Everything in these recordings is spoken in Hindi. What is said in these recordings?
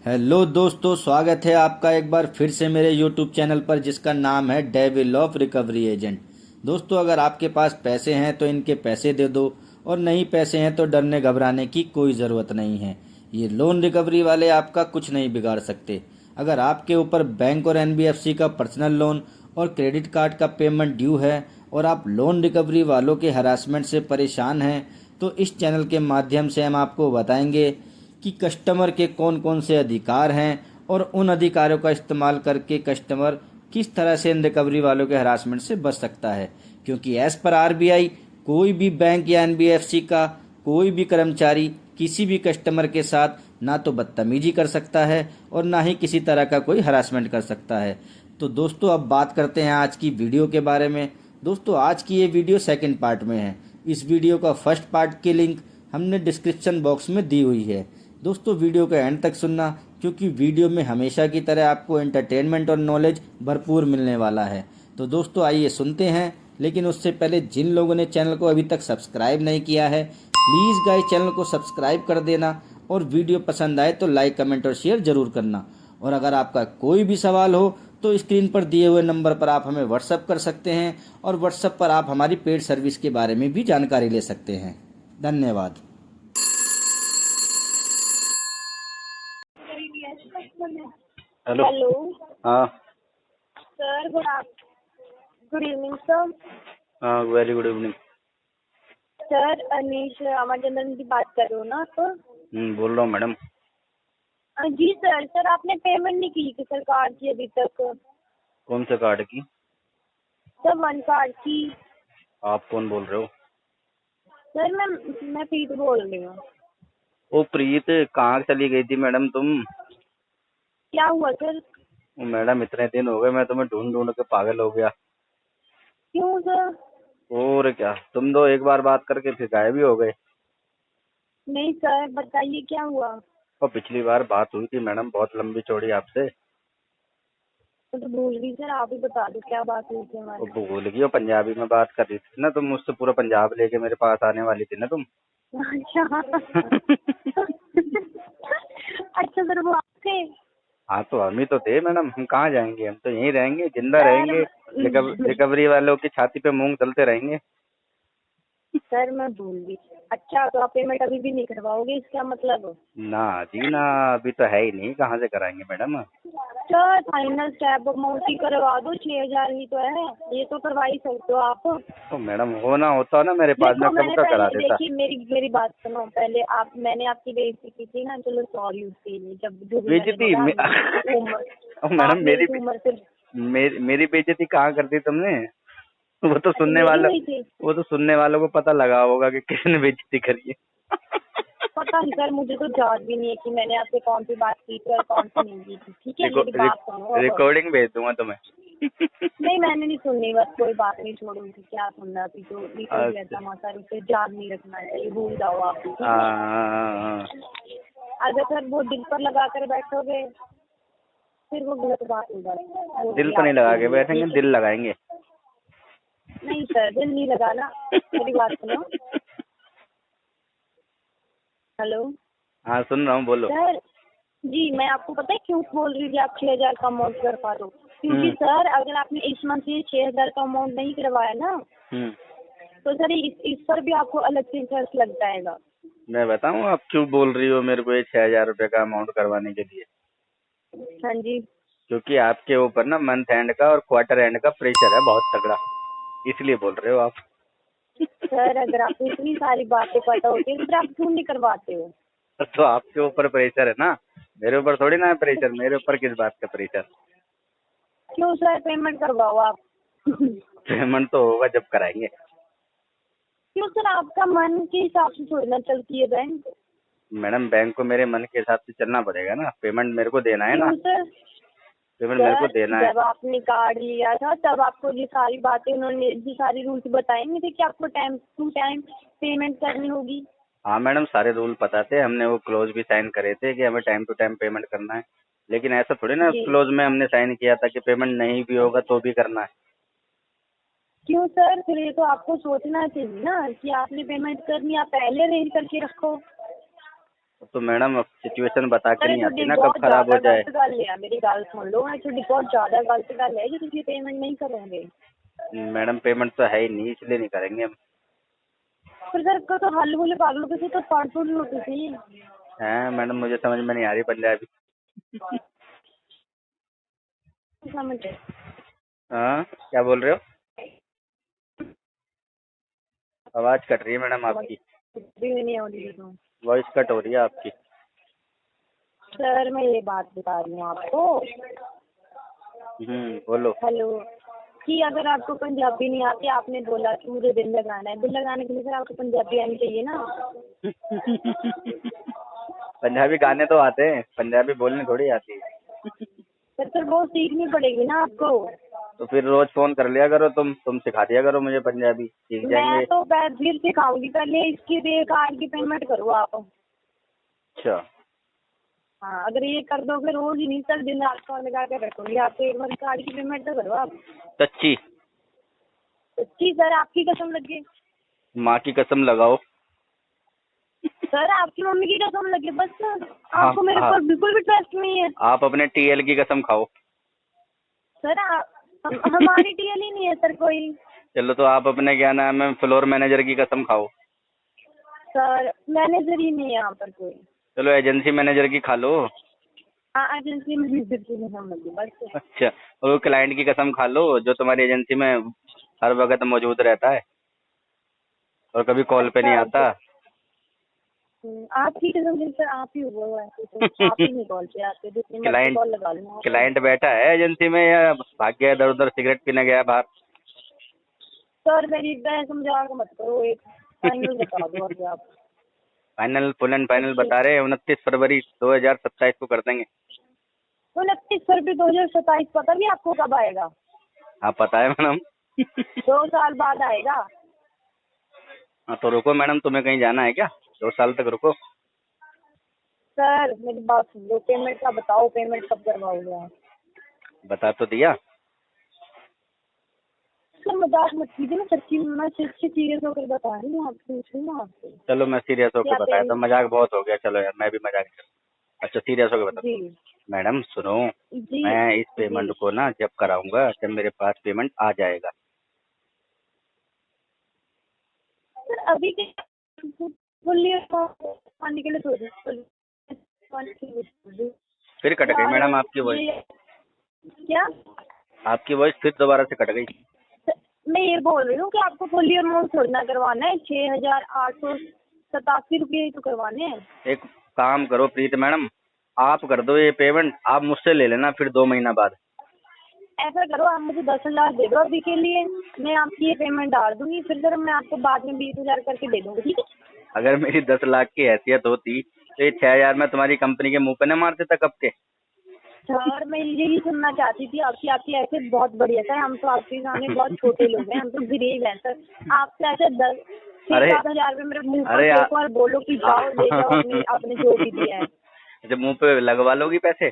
हेलो दोस्तों, स्वागत है आपका एक बार फिर से मेरे यूट्यूब चैनल पर जिसका नाम है डेविल ऑफ रिकवरी एजेंट। दोस्तों, अगर आपके पास पैसे हैं तो इनके पैसे दे दो, और नहीं पैसे हैं तो डरने घबराने की कोई ज़रूरत नहीं है। ये लोन रिकवरी वाले आपका कुछ नहीं बिगाड़ सकते। अगर आपके ऊपर बैंक और एनबीएफसी का पर्सनल लोन और क्रेडिट कार्ड का पेमेंट ड्यू है और आप लोन रिकवरी वालों के हरासमेंट से परेशान हैं, तो इस चैनल के माध्यम से हम आपको बताएंगे कि कस्टमर के कौन कौन से अधिकार हैं और उन अधिकारों का इस्तेमाल करके कस्टमर किस तरह से इन रिकवरी वालों के हरासमेंट से बच सकता है। क्योंकि एज पर आरबीआई कोई भी बैंक या एनबीएफसी का कोई भी कर्मचारी किसी भी कस्टमर के साथ ना तो बदतमीजी कर सकता है और ना ही किसी तरह का कोई हरासमेंट कर सकता है। तो दोस्तों, अब बात करते हैं आज की वीडियो के बारे में। दोस्तों, आज की ये वीडियो सेकंड पार्ट में है। इस वीडियो का फर्स्ट पार्ट की लिंक हमने डिस्क्रिप्शन बॉक्स में दी हुई है। दोस्तों, वीडियो का एंड तक सुनना, क्योंकि वीडियो में हमेशा की तरह आपको एंटरटेनमेंट और नॉलेज भरपूर मिलने वाला है। तो दोस्तों, आइए सुनते हैं। लेकिन उससे पहले जिन लोगों ने चैनल को अभी तक सब्सक्राइब नहीं किया है, प्लीज़ गाइस चैनल को सब्सक्राइब कर देना, और वीडियो पसंद आए तो लाइक, कमेंट और शेयर जरूर करना। और अगर आपका कोई भी सवाल हो तो स्क्रीन पर दिए हुए नंबर पर आप हमें व्हाट्सअप कर सकते हैं, और व्हाट्सअप पर आप हमारी पेड सर्विस के बारे में भी जानकारी ले सकते हैं। धन्यवाद। हेलो। हेलो हाँ। Sir, good evening sir. हाँ, very good evening. Sir, Anish Ramachandran की बात कर रहे हो ना आप? बोल रहा हूँ मैडम। जी सर। सर, आपने पेमेंट नहीं की सरकार की अभी तक? कौन से कार्ड की? सर, वन कार्ड की। आप कौन बोल रहे हो? सर, मैं प्रीत बोल रही हूँ। ओ प्रीत, कहाँ चली गई थी मैडम तुम? क्या हुआ सर? ओ मैडम, इतने दिन हो गए, मैं तुम्हें ढूंढ ढूंढ के पागल हो गया। क्यों सर? और क्या, तुम तो एक बार बात करके फिर गायब ही हो गए। नहीं सर, बताइए क्या हुआ? और पिछली बार बात हुई थी मैडम, बहुत लंबी चौड़ी आपसे। तो भूल गई सर, आप ही बता दो क्या बात हुई थी हमारी। वो भूल गई, वो पंजाबी में बात कर रही थी ना तुम मुझसे, पूरा पंजाब लेके मेरे पास आने वाली थी ना तुम। अच्छा। अच्छा सर, वो आपके? हाँ, तो हम ही तो थे मैडम, हम कहाँ जाएंगे, हम तो यहीं रहेंगे, जिंदा रहेंगे। सर, रिकवरी वालों की छाती पे मूंग दलते रहेंगे। सर मैं भूल गई। अच्छा, तो आप पेमेंट अभी भी नहीं करवाओगे, इसका मतलब? ना जी ना, अभी तो है ही नहीं, कहाँ से कराएंगे madam. Sir, final step amount ही करवा दो, 6,000 ही तो है, ये तो करवा ही सकते हो आप। तो मैडम, होना होता ना मेरे पास, देखो, मैं कब मैंने का करा पहले देता। देखिए, मेरी बात सुनो पहले आप। मैंने आपकी बेइज्जती की थी ना, चलो सॉरी उसके लिए। जब जो भी मैंने बेइज्जती बोला, मेरी उम्र, ओ मैडम, आपने इस उम्र से। मेरी बेइज्जती कहाँ कर दी तुमने? वो तो अच्छा, सुनने मेरी वाला हुई थी? वो तो सुनने वालों को पता लगा होगा कि किसने बेइज्जती करी है। पता नहीं सर, मुझे तो याद भी नहीं है कि मैंने आपसे कौन सी बात की थी और कौन सी नहीं की थी। ठीक है, मेरी बात सुनो अब। रिकॉर्डिंग भेज दूंगा तुम्हें। नहीं, मैंने नहीं सुननी, बस कोई बात नहीं, छोड़ो उनकी क्या सुनना। अभी जो निकल गया अच्छा। समाचार उसे याद नहीं रखना चाहिए, भूल जाओ आप भी, ठीक है? हाँ। अगर सर वो दिल पर लगा कर बैठोगे फिर वो गलत बात हो जाती है, वो दिल भी पर नहीं लगा आपके के लिए, बैठेंगे, ठीक है? दिल लगाएंगे। नहीं सर, दिल नहीं लगाना, मेरी बात सुनो। हेलो हाँ, सुन रहा हूँ, बोलो। सर। जी, मैं आपको पता है क्यों बोल रही थी आप 6,000 का अमाउंट कर पा दो? क्योंकि हम्म। सर, अगर आपने इस मंथ ये 6,000 का अमाउंट नहीं करवाया ना, हम्म। तो सर इस पर भी आपको अलग से इंटरेस्ट लग जाएगा। मैं बताऊँ आप क्यों बोल रही हो मेरे को ये 6,000 रुपये का अमाउंट करवाने के लिए? हाँ जी। क्योंकि आपके ऊपर ना मंथ एंड का और क्वार्टर एंड का प्रेशर है बहुत तगड़ा, इसलिए बोल रहे हो आप। सर, अगर आपको इतनी सारी बातें पता होती है तो फिर आप क्यों नहीं करवाते हो? तो आपके ऊपर प्रेशर है ना, मेरे ऊपर थोड़ी ना है प्रेशर। मेरे ऊपर किस बात का प्रेशर? क्यों सर, पेमेंट करवाओ आप। पेमेंट तो होगा जब कराएंगे। क्यों सर, आपका मन के हिसाब से थोड़ी ना चलती है बैंक। मैडम, बैंक को मेरे मन के हिसाब से चलना पड़ेगा ना, पेमेंट मेरे को देना है ना, क्यों सर? पेमेंट मेरे को सर, देना है। जब आपने कार्ड लिया था तब आपको ये सारी बातें, उन्होंने ये सारी रूल्स बताए नहीं थे कि आपको टाइम टू टाइम पेमेंट करनी होगी? हाँ मैडम, सारे रूल पता थे, हमने वो क्लोज भी साइन करे थे कि हमें टाइम टू टाइम पेमेंट करना है। लेकिन ऐसा थोड़ी ना, जी। क्लोज में हमने साइन किया था कि पेमेंट नहीं भी होगा तो भी करना है। क्यों सर, फिर ये तो आपको सोचना चाहिए ना कि आपने पेमेंट करनी, आप पहले अरेंज करके रखो। तो मैडम अब सिचुएशन बता के नहीं आती ਤੁਹਾਡੀ ना, कब ਬਹੁਤ खराब हो ਜ਼ਿਆਦਾ जाए। ਗਲਤ ਗੱਲ ਹੈ, ਮੇਰੀ ਗੱਲ ਸੁਣ ਲਓ। ਇਹ ਤੁਹਾਡੀ ਬਹੁਤ ਜ਼ਿਆਦਾ ਗਲਤ ਗੱਲ ਹੈ ਕਿ ਤੁਸੀਂ ਪੇਮੈਂਟ ਨਹੀਂ ਕਰੋਗੇ। मैडम पेमेंट तो है ही नहीं, इसलिए नहीं करेंगे हम। ਫਿਰ ਸਰ ਕਦੋਂ ਹੱਲ ਹੁੱਲ ਕਰ ਲਓ, ਤੁਸੀਂ ਤਾਂ ਪੜ੍ਹ ਸੁਣ ਲਓ ਤੁਸੀਂ। हैं मैडम, मुझे समझ में नहीं आ रही पंजाबी। समझ हाँ, क्या बोल रहे हो? आवाज कट रही है मैडम आपकी, भी नहीं हो रही तो। वॉइस कट हो रही है आपकी। सर मैं ये बात बता रही हूँ आपको। बोलो। हेलो, कि अगर आपको पंजाबी नहीं आती, आपने बोला कि मुझे बिल लगाना है, बिल लगाने के लिए सर आपको पंजाबी आनी चाहिए ना। पंजाबी गाने तो आते हैं, पंजाबी बोलनी थोड़ी आती है। सर वो सीखनी पड़ेगी ना आपको। तो फिर रोज फोन कर लिया करो, तुम सिखा दिया करो मुझे पंजाबी, सीख मैं जाएंगे। तो फिर सिखाऊंगी, पहले इसकी कार्ड की पेमेंट करो आप। अच्छा, हाँ, अगर ये कर दोगे रोज ही नहीं, सर दिन रात कॉल लगा के रखोगे आपको, एक बार कार्ड की पेमेंट तो करो आप। सच्ची? सच्ची सर, आपकी कसम लगे। माँ की कसम लगाओ। सर आपकी मम्मी की कसम लगे, बस सर हाँ, आपको मेरे हाँ। पर बिल्कुल भी ट्रस्ट नहीं है। आप अपने टीएल की कसम खाओ। सर हमारी टीएल ही नहीं है सर कोई। चलो तो आप अपने क्या नाम है फ्लोर मैनेजर की कसम खाओ। सर मैनेजर ही नहीं है यहाँ पर कोई। चलो एजेंसी मैनेजर की खा लो। हाँ, एजेंसी मैनेजर की कसम लगी बस। अच्छा, और वो क्लाइंट की कसम खा लो जो तुम्हारी एजेंसी में हर वक्त मौजूद रहता है और कभी कॉल पे नहीं आता। आपकी कसम से सर, आप ही हुआ है तो आप ही नहीं कॉल पे आते, दूसरी मर्जी कॉल लगा लूँ। क्लाइंट बैठा है एजेंसी में या भाग गया इधर उधर सिगरेट पीने गया बाहर? सर मेरी बहन मजाक मत करो, एक फाइनल बता दो अभी आप। फाइनल, फुल एंड फाइनल बता रहे हैं, 29 फरवरी 2027 को कर देंगे। 29 फरवरी 2027 पता भी आपको कब आएगा? हाँ पता है मैडम। 2 साल बाद आएगा। हाँ तो रुको मैडम, तुम्हें कहीं जाना है क्या? 2 साल तक रुको। सर मेरी बात सुन लो, पेमेंट का बताओ, पेमेंट कब करवाओगे आप? बता तो दिया। सर मजाक मत कीजिए ना, सच्ची मैं सच्ची सीरियस होकर बता रही हूँ आपसे, पूछ रही हूँ आपसे। चलो मैं सीरियस होकर क्या बताया था, पेमेंट? मजाक बहुत हो गया, चलो यार मैं भी मजाक कर। अच्छा सीरियस होकर बता। जी मैडम सुनो, जी मैं इस पेमेंट जी। को ना जब कराऊंगा, जब मेरे पास पेमेंट आ जाएगा। सर अभी के बोलिए पानी के लिए फिर कट गई मैडम आपकी वॉइस, क्या? आपकी वॉइस फिर दोबारा से कट गई। मैं ये बोल रही हूँ कि आपको फुली अमाउंट छोड़ना करवाना है, 6,887 रुपये तो करवाने हैं। एक काम करो प्रीत मैडम, आप कर दो ये पेमेंट, आप मुझसे ले लेना फिर 2 महीना बाद। ऐसा करो, आप मुझे 10,000 दे दो अभी के लिए, मैं आपकी ये पेमेंट डाल दूंगी, फिर सर मैं आपको बाद में 20,000 करके दे दूंगी, ठीक है? अगर मेरी 10 लाख की हैसियत होती तो ये 6,000 मैं तुम्हारी कंपनी के मुंह पे न मार देता कब के। सर मैं यही सुनना चाहती थी आपकी ऐसे बहुत बढ़िया सर, हम तो आपके सामने बहुत छोटे लोग हैं, हम तो गरीब हैं सर। आपसे ऐसे 6,000 रुपये मेरे मुंह पर फेंको और बोलो कि जाओ ले जाओ आपने जो भी दिया है। अच्छा मुंह पे लगवा लोगी पैसे?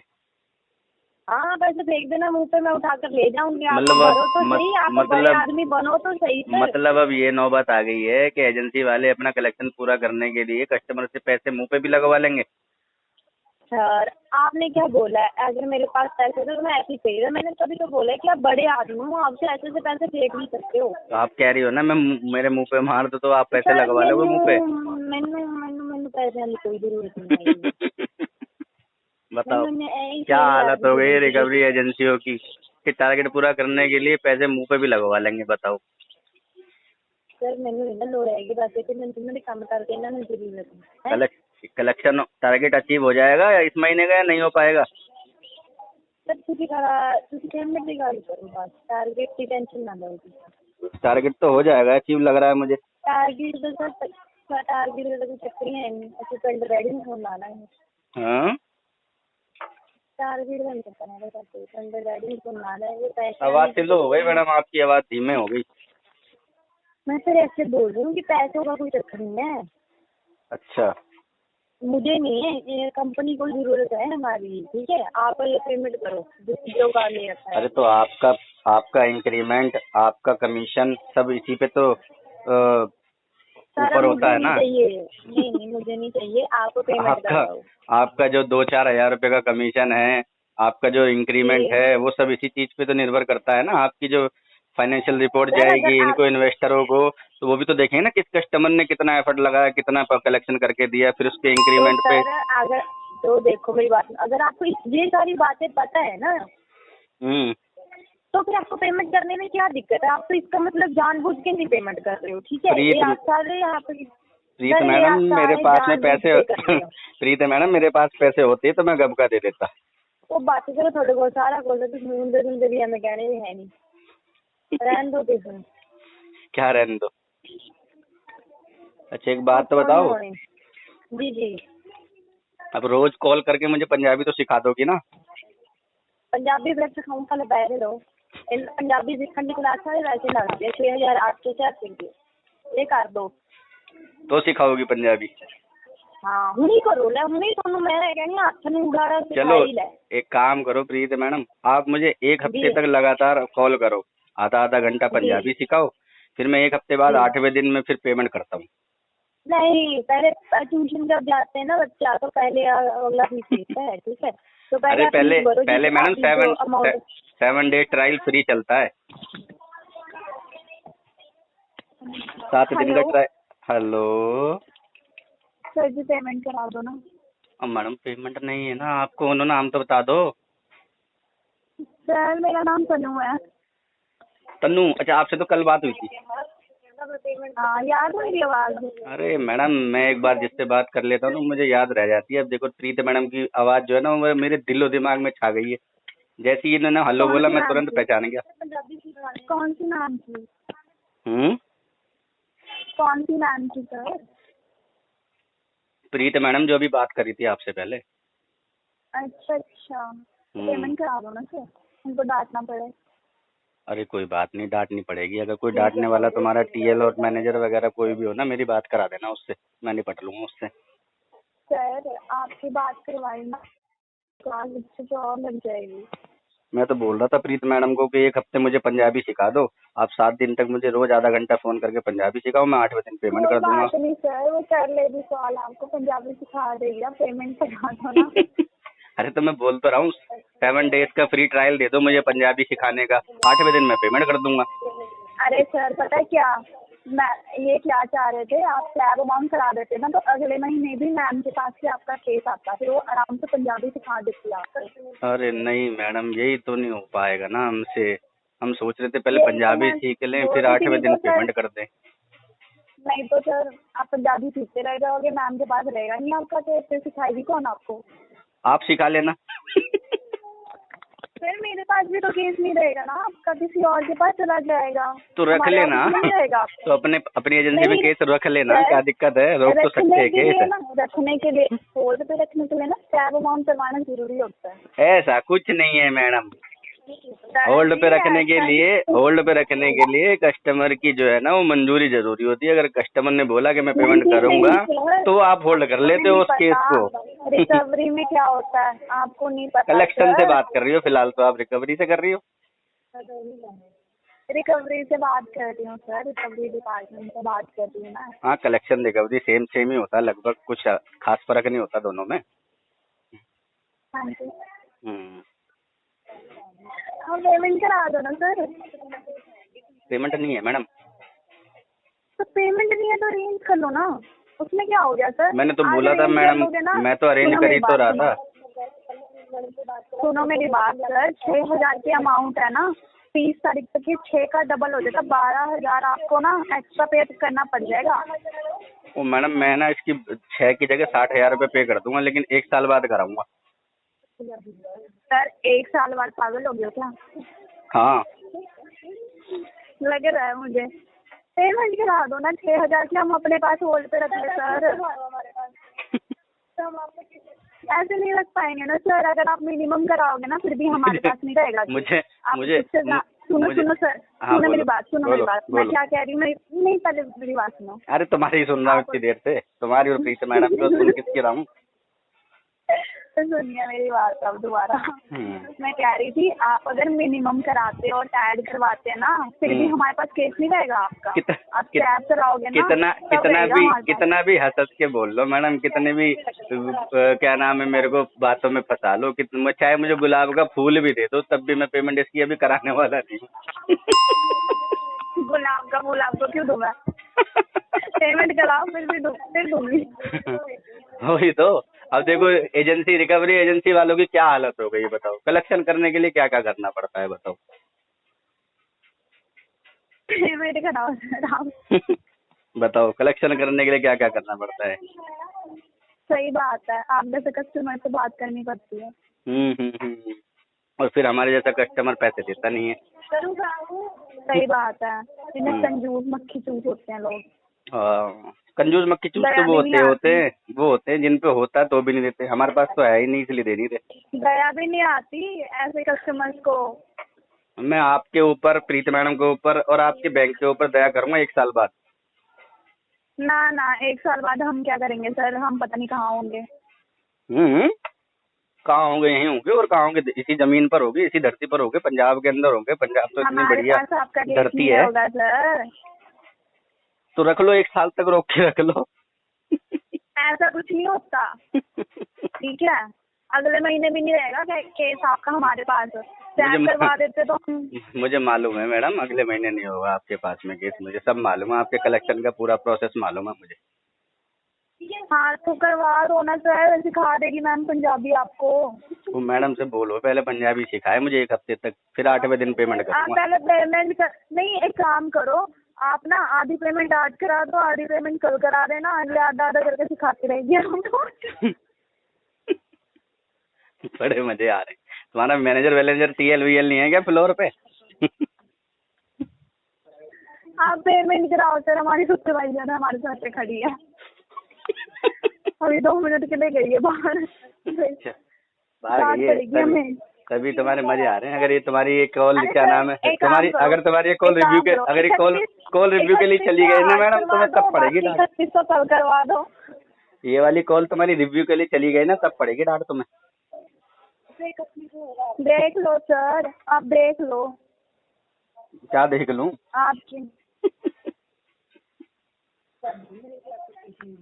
हाँ पैसे फेंक देना मुंह पे, मैं उठा कर ले जाऊंगी। आप मतलब बनो तो सही, आप बड़े आदमी बनो तो सही सर। मतलब अब ये नौबत आ गई है कि एजेंसी वाले अपना कलेक्शन पूरा करने के लिए कस्टमर से पैसे मुंह पे भी लगवा लेंगे। सर आपने क्या बोला है, अगर मेरे पास पैसे थे तो मैं ऐसे ही चाहिए, मैंने तभी तो बोला है कि आप बड़े आदमी हो, आपसे ऐसे से पैसे फेंक नहीं सकते हो। तो आप कह रही हो ना मैं मेरे मुंह पे मार दो तो आप पैसे सर लगवा लोगे मुंह पे? मैंने पैसे की कोई जरूरत नहीं है। बताओ क्या हालत हो गई रिकवरी एजेंसियों की कि टारगेट पूरा करने के लिए पैसे मुंह पे भी लगवा लेंगे, बताओ। सर मैंने ना लो रहेगी पैसे तो मैंने काम करके ना मुझे जरूरत है। कलेक्शन टारगेट अचीव हो जाएगा या इस महीने का या नहीं हो पाएगा? सर पेमेंट की गाड़ी करो बस, टारगेट की टेंशन ना लो। टारगेट तो हो जाएगा अचीव लग रहा है मुझे। टारगेट तो सर टारगेट का कोई चक्कर ही है नहीं, ऐसे पेंट रेडी में फोन लाना है। हाँ टारगेट का नहीं करना है, पेंट रेडी में फोन लाना है, वो पैसे आवाज लो हो गई मैडम, आपकी आवाज धीमे हो गई। मैं सर ऐसे बोल रही हूँ कि पैसों का कोई चक्कर नहीं है। अच्छा मुझे नहीं है, ये कंपनी को जरूरत है हमारी, ठीक है? आप ये पेमेंट करो जो का ले रखा है। अरे तो आपका इंक्रीमेंट, आपका कमीशन सब इसी पे तो ऊपर होता है ना। नहीं नहीं, मुझे नहीं चाहिए, आपको पेमेंट कर रहा हूँ। आपका जो 2-4 हजार रुपए का कमीशन है, आपका जो इंक्रीमेंट है, वो सब इसी चीज पे तो निर्भर करता है ना। आपकी जो फाइनेंशियल रिपोर्ट सर जाएगी अगर इनको इन्वेस्टरों को, तो वो भी तो देखेंगे ना किस कस्टमर ने कितना एफर्ट लगाया, कितना कलेक्शन करके दिया, फिर उसके इंक्रीमेंट पे। सर अगर तो देखो मेरी बात, अगर आपको ये सारी बातें पता है ना, तो फिर आपको पेमेंट करने में क्या दिक्कत है? आप तो इसका मतलब जानबूझ के नहीं पेमेंट कर रहे हो, ठीक है? ये आप सारे आप प्रीत मैडम मेरे पास में पैसे प्रीत मैडम मेरे पास पैसे होते तो मैं गब का दे देता। वो बात करो थोड़े बहुत, सारा बोलो तो सुनते भी हमें कहने भी है नहीं, रहने दो तुम। क्या रहने दो? अच्छा एक बात तो बताओ। जी जी। अब रोज कॉल करके मुझे पंजाबी तो सिखा दोगी ना? पंजाबी ब्रेक सिखाऊं, कल पैसे दो। पंजाबी सीखने की क्लास है, वैसे लगते 6,800 ये कर दो तो सिखाओगी पंजाबी? हाँ हुनी करो ले, हुनी ਤੁਹਾਨੂੰ मैं कहनी हाथ नहीं उड़ा चलो एक काम करो प्रीत मैडम, आप मुझे एक हफ्ते तक लगातार कॉल करो, आधा घंटा पंजाबी सिखाओ, फिर मैं एक हफ्ते बाद 8वें दिन में फिर पेमेंट करता हूँ। नहीं, पहले ट्यूशन जब जाते हैं ना बच्चा, तो पहले अगला फीस लेता है, ठीक है? तो अरे पहले मैडम 7 डे ट्रायल फ्री चलता है, 7 दिन का ट्रायल। हेलो सर जी, पेमेंट करा दो ना। अब मैडम पेमेंट नहीं है ना, आपको उन्होंने नाम तो बता दो। सर मेरा नाम तनु है। तन्नू? अच्छा आपसे तो कल बात हुई थी। हाँ याद है मेरी आवाज? अरे मैडम मैं एक बार जिससे बात कर लेता हूँ मुझे याद रह जाती है। अब देखो प्रीत मैडम की आवाज जो है ना वो मेरे दिलो दिमाग में छा गई है। जैसे ही इन्होंने हेलो बोला मैं तुरंत पहचान गया। कौन सी नाम की? कौन सी नाम की सर? प्रीत मैडम जो अभी बात करी थी आपसे पहले। अच्छा पेमेंट करा दो ना सर, उनको डांटना पड़े। अरे कोई बात नहीं, डांटनी पड़ेगी। अगर कोई डांटने वाला तुम्हारा टीएल और मैनेजर वगैरह कोई भी हो ना, मेरी बात करा देना उससे, मैं निपट लूंगा उससे। सर आपकी बात करवाई ना, जॉब लग जाएगी। मैं तो बोल रहा था प्रीत मैडम को कि एक हफ्ते मुझे पंजाबी सिखा दो, आप 7 दिन तक मुझे रोज आधा घंटा फोन करके पंजाबी सिखाओ, मैं 8वें दिन पेमेंट कर दूंगा। नहीं सर, वो कर लेगी सवाल, आपको पंजाबी सिखा देगी, आप पेमेंट करा दो ना। अरे तो मैं बोल तो रहा हूँ 7 डेज का फ्री ट्रायल दे दो मुझे पंजाबी सिखाने का, 8वें दिन मैं पेमेंट कर दूंगा। अरे सर पता है क्या, मैं ये क्या चाह रहे थे, आप क्लैब अमाउंट करा देते ना, तो अगले महीने भी मैम के पास से आपका केस आता, फिर वो आराम से पंजाबी सिखा देती आपको। अरे नहीं मैडम यही तो नहीं हो पाएगा ना हमसे। हम सोच रहे थे पहले पंजाबी सीख लें फिर 8वें दिन पेमेंट कर दें। नहीं तो सर आप पंजाबी सीखते रह जाओगे, मैम के पास रहेगा नहीं आपका केस, फिर सिखाएगी कौन आपको? आप सिखा लेना। फिर मेरे पास भी तो केस नहीं रहेगा ना, आपका किसी और के पास चला जाएगा। तो रख लेना, तो अपनी एजेंसी में केस रख लेना, क्या दिक्कत है? रोक तो सकते हैं केस। रखने के लिए, होल्ड पे रखने के लिए ना कैब अमाउंट करवाना जरूरी होता है। ऐसा कुछ नहीं है मैडम, होल्ड पे रखने के लिए कस्टमर की जो है ना वो मंजूरी जरूरी होती है। अगर कस्टमर ने बोला कि मैं पेमेंट करूंगा तो आप होल्ड कर लेते हो उस केस को। रिकवरी में क्या होता है आपको नहीं पता? कलेक्शन से बात कर रही हो फिलहाल, तो आप रिकवरी से कर रही हो? रिकवरी से बात कर रही हूँ सर, रिकवरी डिपार्टमेंट से बात कर रही हूँ ना। हाँ कलेक्शन रिकवरी सेम ही होता है लगभग, कुछ खास फर्क नहीं होता दोनों में। हाँ जी। हाँ पेमेंट करा दो ना सर। पेमेंट नहीं है मैडम। तो पेमेंट नहीं है तो अरेंज कर लो ना, उसमें क्या हो गया सर? मैंने तो बोला था मैडम, मैं तो अरेंज कर ही तो रहा था। सुनो मेरी बात सर, 6,000 की अमाउंट है ना, 30 तारीख तक ये 6 का डबल हो जाएगा, 12,000 आपको ना एक्स्ट्रा पे करना पड़ जाएगा। वो मैडम मैं ना इसकी 6 की जगह 60,000 रुपये पे कर दूंगा, लेकिन 1 साल बाद कराऊंगा। सर 1 साल बाद पागल हो गए क्या? हाँ लग रहा है मुझे। पेमेंट करा दो ना 6,000 की, हम अपने पास होल्ड पे रख ले सर। ऐसे नहीं रख पाएंगे ना सर, अगर आप मिनिमम कराओगे ना फिर भी हमारे पास नहीं रहेगा। मुझे सुनो सर, सुनो मेरी बात, मैं क्या कह रही हूँ, नहीं पहले मेरी बात सुनो। अरे तुम्हारी सुन रहा हूँ इतनी देर से, तुम्हारी और प्रीत मैडम को सुन किसकी रहा हूँ। तो सुनिए मेरी बात अब दोबारा। मैं कह रही थी आप अगर मिनिमम कराते और ऐड करवाते हैं ना, फिर भी हमारे पास केस नहीं रहेगा आपका। आप कैब कराओगे ना, कितना भी हंस हंस के बोल लो मैडम, कितने भी क्या नाम है मेरे को बातों में फंसा लो, चाहे मुझे गुलाब का फूल भी दे दो तब भी मैं पेमेंट इसकी अभी कराने वाला नहीं। गुलाब का फूल आपको क्यों दूंगा? पेमेंट कराओ फिर दूंगी। वही तो। अब देखो एजेंसी, रिकवरी एजेंसी वालों की क्या हालत हो गई बताओ। कलेक्शन करने के लिए क्या क्या करना पड़ता है बताओ। पेमेंट कराओ सर आप। बताओ कलेक्शन करने के लिए क्या क्या करना पड़ता है। सही बात है, आप जैसे कस्टमर से बात करनी पड़ती है। और फिर हमारे जैसा कस्टमर पैसे देता नहीं है। सही बात है, इन्हें कंजूस मक्खी चूस होते हैं लोग। कंजूस मक्खी चूस तो वो होते हैं जिन पे होता है तो भी नहीं देते। हमारे पास तो है ही नहीं, इसलिए दे नहीं रहे। दया भी नहीं आती ऐसे कस्टमर्स को। मैं आपके ऊपर, प्रीति मैडम के ऊपर और आपके बैंक के ऊपर दया करूंगा 1 साल बाद। ना 1 साल बाद हम क्या करेंगे सर, हम पता नहीं कहाँ होंगे। कहाँ होंगे? यहीं होंगे। और कहाँ होंगे? इसी जमीन पर होंगे, इसी धरती पर होंगे, पंजाब के अंदर होंगे। पंजाब तो इतनी बढ़िया धरती है। सर तो रख लो 1 साल तक, रोक के रख लो। ऐसा कुछ नहीं होता, ठीक है? अगले महीने भी नहीं रहेगा केस आपका हमारे पास। करवा देते तो मुझे मालूम है मैडम, अगले महीने नहीं होगा आपके पास में केस। मुझे सब मालूम है, आपके कलेक्शन का पूरा प्रोसेस मालूम है मुझे। हाँ तो करवा दो ना सर, सिखा देगी मैम पंजाबी आपको। वो मैडम से बोलो पहले पंजाबी सिखाए मुझे 1 हफ्ते तक, फिर 8वें दिन पेमेंट करूंगा। पहले पेमेंट नहीं, एक काम करो आप ना, आधी पेमेंट आज करा दो, आधी पेमेंट कल करा देना, अगले आधा करके सिखाती रहेगी हमको। बड़े मजे आ रहे। तुम्हारा मैनेजर वैलेंजर टीएल वीएल नहीं है क्या फ्लोर पे? आप पेमेंट कराओ सर, हमारी सुपरवाइजर हमारे साथ पे खड़ी है। अभी 2 मिनट के लिए गई है बाहर। तभी तुम्हारे मजे आ रहे हैं। अगर ये तुम्हारी एक कॉल, क्या नाम है तुम्हारी, अगर तुम्हारी एक कॉल रिव्यू के, अगर ये कॉल रिव्यू के लिए चली गई ना मैडम, तुम्हें तब पड़ेगी डांट। 31 तो कल करवा दो। ये वाली कॉल तुम्हारी रिव्यू के लिए चली गई ना, तब पड़ेगी डांट तुम्हें। देख लो सर, आप देख लो। क्या देख लूं? आपकी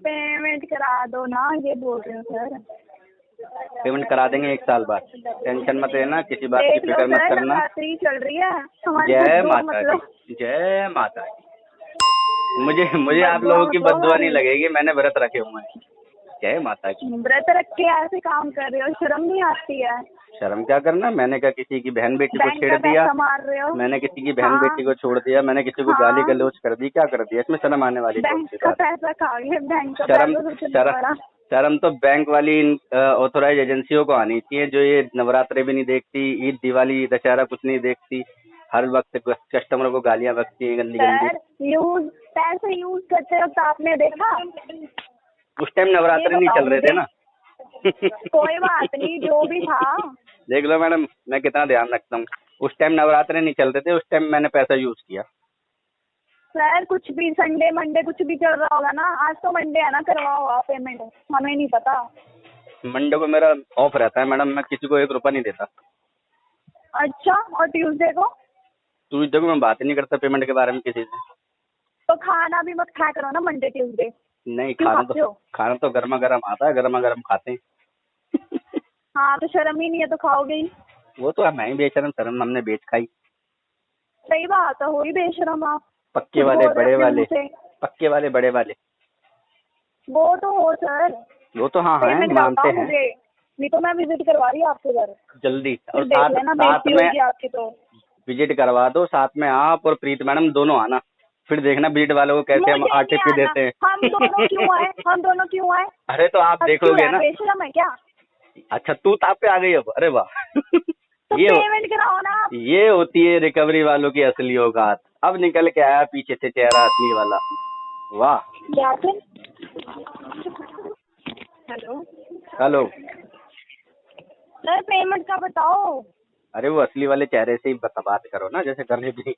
पेमेंट करा दो ना, ये बोल रहे हो सर। पेमेंट करा देंगे 1 साल बाद, टेंशन मत लेना, किसी बात की फिक्र मत करना। चल रही है। जय माता दी, जय माता दी। मुझे आप लोगों की बद्दुआ नहीं लगेगी, मैंने व्रत रखे हुए हैं। जय माता की। व्रत रख के ऐसे काम कर रहे हो, शर्म नहीं आती है? शर्म क्या करना? मैंने क्या किसी की बहन बेटी को छेड़ दिया? मैंने किसी की बहन बेटी को छोड़ दिया? मैंने किसी को गाली गलौज कर दी? क्या कर दिया? इसमें शर्म आने वाली कौन सी बात? पैसा खा गए बैंक का। शर्म तो बैंक वाली ऑथोराइज एजेंसियों को आनी चाहिए, जो ये नवरात्रे भी नहीं देखती, ईद दिवाली दशहरा कुछ नहीं देखती, हर वक्त कस्टमर को गालियां बकती है गंदी गंदी। पैसे यूज करते वक्त आपने देखा? उस टाइम नवरात्रे नहीं चल रहे थे ना। कोई बात नहीं, जो भी था। देख लो मैडम, मैं कितना ध्यान रखता हूँ। उस टाइम नवरात्रे नहीं चल रहे थे, उस टाइम मैंने पैसा यूज किया। सर कुछ भी संडे मंडे कुछ भी चल रहा होगा ना, आज तो मंडे है ना, करवाओ आप पेमेंट, हमें नहीं पता। मंडे को मेरा ऑफ रहता है मैडम, मैं किसी को 1 रुपया नहीं देता। अच्छा, और ट्यूसडे को? ट्यूसडे को मैं बात नहीं करता पेमेंट के बारे में किसी से। तो खाना भी मत खाया करो ना मंडे ट्यूसडे। नहीं, खाना तो गर्मा गर्म आता है, गर्मा गर्म खाते हैं। हाँ तो शर्म ही नहीं है तो खाओगे ही। वो तो मैं ही बेशरम, शर्म हमने बेच खाई। सही बात है, हो ही बेशरम आप। पक्के वाले बड़े वाले, पक्के वाले बड़े वाले। वो तो हो सर, वो तो हाँ है, मानते हैं। नहीं तो मैं विजिट करवा रही हूँ आपके घर जल्दी, और साथ में आपकी तो विजिट करवा दो। साथ में आप और प्रीत मैडम दोनों आना, फिर देखना विजिट वालों को कैसे हम आरटीपी देते हैं। हम दोनों क्यों आए? अरे तो आप देख लोगे ना। बेशरम है क्या? अच्छा, तू ताप पे आ गई अब? अरे वाह। तो पेमेंट कराओ ना। ये होती है रिकवरी वालों की असली औकात। अब निकल के आया पीछे से चेहरा असली वाला। वाह। क्या थे? हेलो सर, पेमेंट का बताओ। अरे वो असली वाले चेहरे से ही बात करो ना, जैसे करने की।